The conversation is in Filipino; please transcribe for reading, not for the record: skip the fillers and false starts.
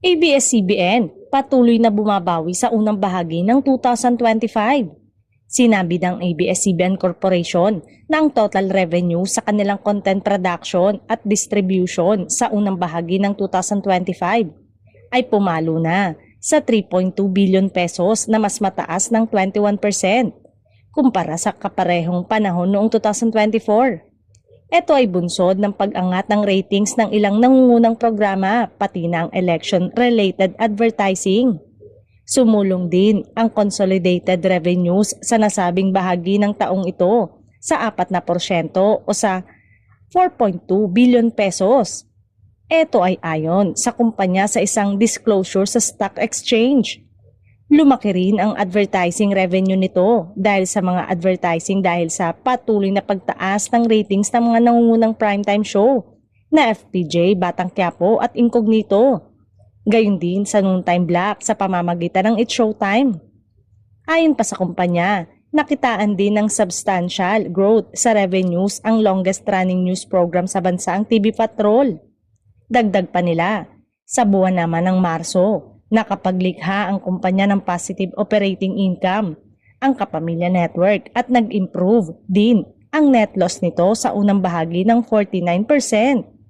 ABS-CBN patuloy na bumabawi sa unang bahagi ng 2025. Sinabi ng ABS-CBN Corporation na ang total revenue sa kanilang content production at distribution sa unang bahagi ng 2025 ay pumalo na sa 3.2 billion pesos na mas mataas ng 21% kumpara sa kaparehong panahon noong 2024. Ito ay bunsod ng pag-angat ng ratings ng ilang nangungunang programa pati na ang election-related advertising. Sumulong din ang consolidated revenues sa nasabing bahagi ng taong ito sa 4% o sa 4.2 billion pesos. Ito ay ayon sa kumpanya sa isang disclosure sa stock exchange. Lumaki rin ang advertising revenue nito dahil sa mga advertising dahil sa patuloy na pagtaas ng ratings ng mga nangungunang primetime show na FPJ, Batang Quiapo at Incognito. Gayon din sa noontime block sa pamamagitan ng It's Showtime. Ayon pa sa kumpanya, nakitaan din ng substantial growth sa revenues ang longest running news program sa bansa ang TV Patrol. Dagdag pa nila, sa buwan naman ng Marso, nakapaglikha ang kumpanya ng positive operating income, ang Kapamilya Network at nag-improve din ang net loss nito sa unang bahagi ng 49%.